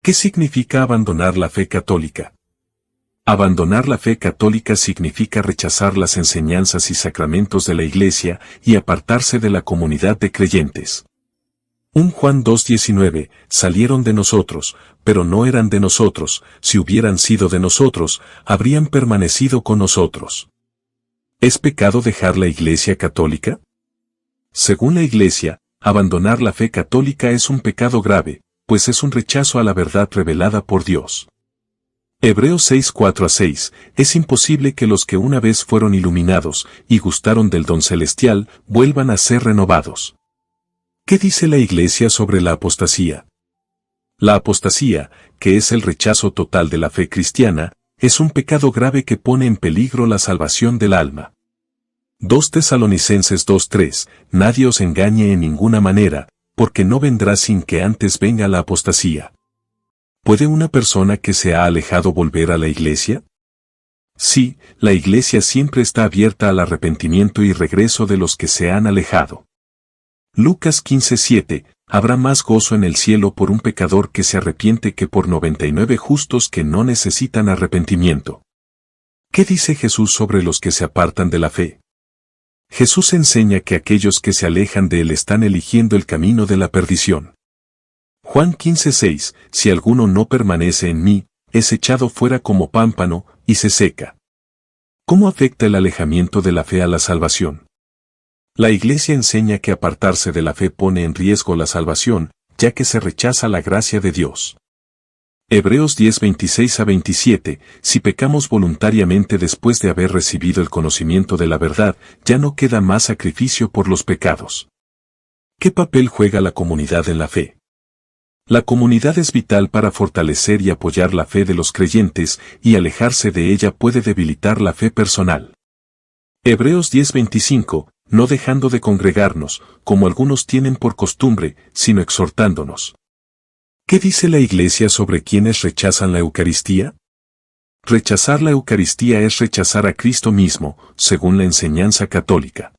¿Qué significa abandonar la fe católica? Abandonar la fe católica significa rechazar las enseñanzas y sacramentos de la Iglesia y apartarse de la comunidad de creyentes. 1 Juan 2:19, salieron de nosotros, pero no eran de nosotros, si hubieran sido de nosotros, habrían permanecido con nosotros. ¿Es pecado dejar la Iglesia católica? Según la Iglesia, abandonar la fe católica es un pecado grave, pues es un rechazo a la verdad revelada por Dios. Hebreos 6:4-6, es imposible que los que una vez fueron iluminados y gustaron del don celestial vuelvan a ser renovados. ¿Qué dice la Iglesia sobre la apostasía? La apostasía, que es el rechazo total de la fe cristiana, es un pecado grave que pone en peligro la salvación del alma. 2 Tesalonicenses 2:3, nadie os engañe en ninguna manera, porque no vendrá sin que antes venga la apostasía. ¿Puede una persona que se ha alejado volver a la Iglesia? Sí, la Iglesia siempre está abierta al arrepentimiento y regreso de los que se han alejado. Lucas 15:7, habrá más gozo en el cielo por un pecador que se arrepiente que por 99 justos que no necesitan arrepentimiento. ¿Qué dice Jesús sobre los que se apartan de la fe? Jesús enseña que aquellos que se alejan de Él están eligiendo el camino de la perdición. Juan 15:6, si alguno no permanece en mí, es echado fuera como pámpano, y se seca. ¿Cómo afecta el alejamiento de la fe a la salvación? La Iglesia enseña que apartarse de la fe pone en riesgo la salvación, ya que se rechaza la gracia de Dios. Hebreos 10:26-27, si pecamos voluntariamente después de haber recibido el conocimiento de la verdad, ya no queda más sacrificio por los pecados. ¿Qué papel juega la comunidad en la fe? La comunidad es vital para fortalecer y apoyar la fe de los creyentes, y alejarse de ella puede debilitar la fe personal. Hebreos 10:25, no dejando de congregarnos, como algunos tienen por costumbre, sino exhortándonos. ¿Qué dice la Iglesia sobre quienes rechazan la Eucaristía? Rechazar la Eucaristía es rechazar a Cristo mismo, según la enseñanza católica.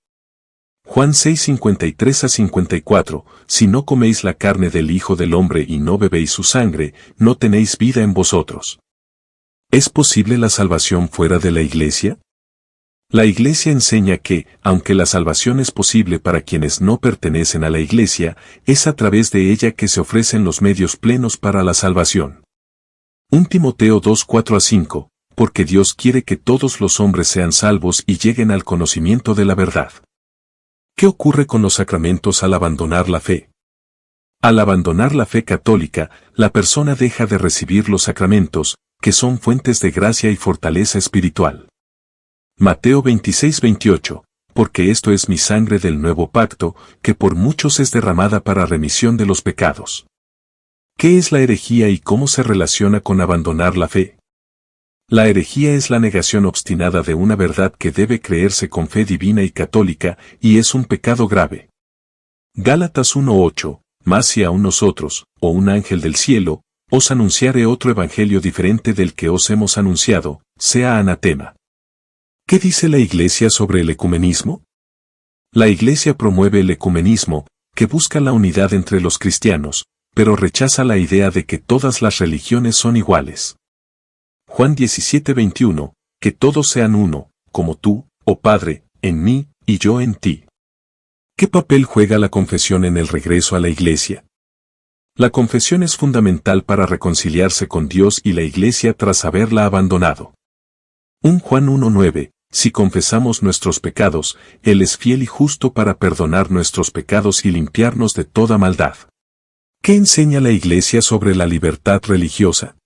Juan 6:53-54, si no coméis la carne del Hijo del Hombre y no bebéis su sangre, no tenéis vida en vosotros. ¿Es posible la salvación fuera de la Iglesia? La Iglesia enseña que, aunque la salvación es posible para quienes no pertenecen a la Iglesia, es a través de ella que se ofrecen los medios plenos para la salvación. 1 Timoteo 2:4-5, porque Dios quiere que todos los hombres sean salvos y lleguen al conocimiento de la verdad. ¿Qué ocurre con los sacramentos al abandonar la fe? Al abandonar la fe católica, la persona deja de recibir los sacramentos, que son fuentes de gracia y fortaleza espiritual. Mateo 26:28, porque esto es mi sangre del nuevo pacto, que por muchos es derramada para remisión de los pecados. ¿Qué es la herejía y cómo se relaciona con abandonar la fe? La herejía es la negación obstinada de una verdad que debe creerse con fe divina y católica, y es un pecado grave. Gálatas 1:8, mas si aun nosotros, o un ángel del cielo, os anunciare otro evangelio diferente del que os hemos anunciado, sea anatema. ¿Qué dice la Iglesia sobre el ecumenismo? La Iglesia promueve el ecumenismo, que busca la unidad entre los cristianos, pero rechaza la idea de que todas las religiones son iguales. Juan 17:21, que todos sean uno, como tú, oh Padre, en mí, y yo en ti. ¿Qué papel juega la confesión en el regreso a la Iglesia? La confesión es fundamental para reconciliarse con Dios y la Iglesia tras haberla abandonado. 1 Juan 1:9, si confesamos nuestros pecados, Él es fiel y justo para perdonar nuestros pecados y limpiarnos de toda maldad. ¿Qué enseña la Iglesia sobre la libertad religiosa?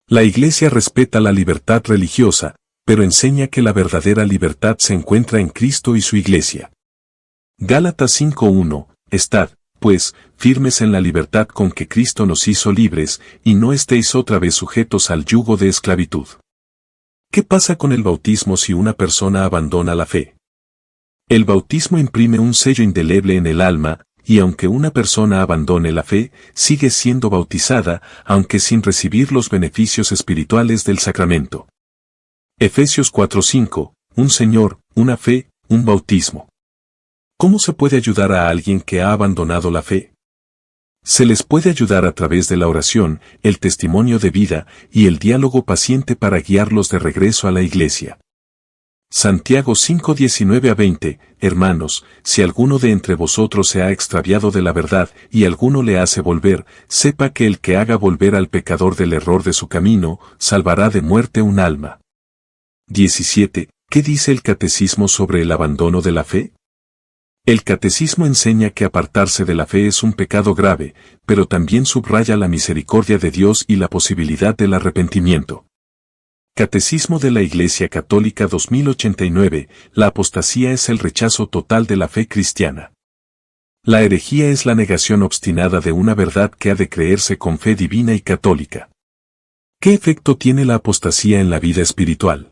La Iglesia respeta la libertad religiosa, pero enseña que la verdadera libertad se encuentra en Cristo y su Iglesia. Gálatas 5:1, estad, pues, firmes en la libertad con que Cristo nos hizo libres, y no estéis otra vez sujetos al yugo de esclavitud. ¿Qué pasa con el bautismo si una persona abandona la fe? El bautismo imprime un sello indeleble en el alma, y aunque una persona abandone la fe, sigue siendo bautizada, aunque sin recibir los beneficios espirituales del sacramento. Efesios 4:5, un Señor, una fe, un bautismo. ¿Cómo se puede ayudar a alguien que ha abandonado la fe? Se les puede ayudar a través de la oración, el testimonio de vida y el diálogo paciente para guiarlos de regreso a la iglesia. Santiago 5:19-20, hermanos, si alguno de entre vosotros se ha extraviado de la verdad y alguno le hace volver, sepa que el que haga volver al pecador del error de su camino, salvará de muerte un alma. 17. ¿Qué dice el catecismo sobre el abandono de la fe? El catecismo enseña que apartarse de la fe es un pecado grave, pero también subraya la misericordia de Dios y la posibilidad del arrepentimiento. Catecismo de la Iglesia Católica 2089, la apostasía es el rechazo total de la fe cristiana. La herejía es la negación obstinada de una verdad que ha de creerse con fe divina y católica. ¿Qué efecto tiene la apostasía en la vida espiritual?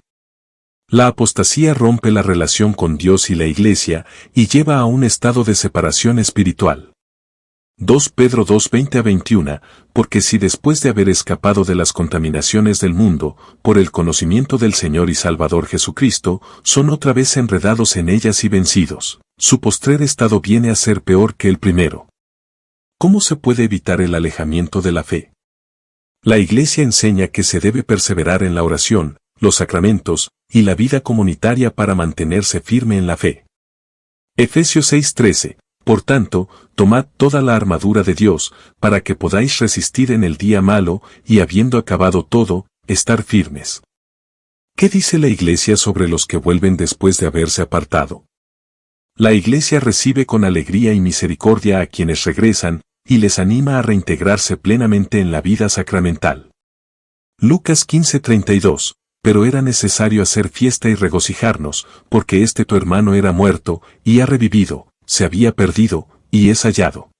La apostasía rompe la relación con Dios y la Iglesia y lleva a un estado de separación espiritual. 2 Pedro 2:20-21, porque si después de haber escapado de las contaminaciones del mundo, por el conocimiento del Señor y Salvador Jesucristo, son otra vez enredados en ellas y vencidos, su postrer estado viene a ser peor que el primero. ¿Cómo se puede evitar el alejamiento de la fe? La Iglesia enseña que se debe perseverar en la oración, los sacramentos, y la vida comunitaria para mantenerse firme en la fe. Efesios 6:13. Por tanto, tomad toda la armadura de Dios, para que podáis resistir en el día malo, y habiendo acabado todo, estar firmes. ¿Qué dice la Iglesia sobre los que vuelven después de haberse apartado? La Iglesia recibe con alegría y misericordia a quienes regresan, y les anima a reintegrarse plenamente en la vida sacramental. Lucas 15:32. Pero era necesario hacer fiesta y regocijarnos, porque tu hermano era muerto, y ha revivido, se había perdido, y es hallado.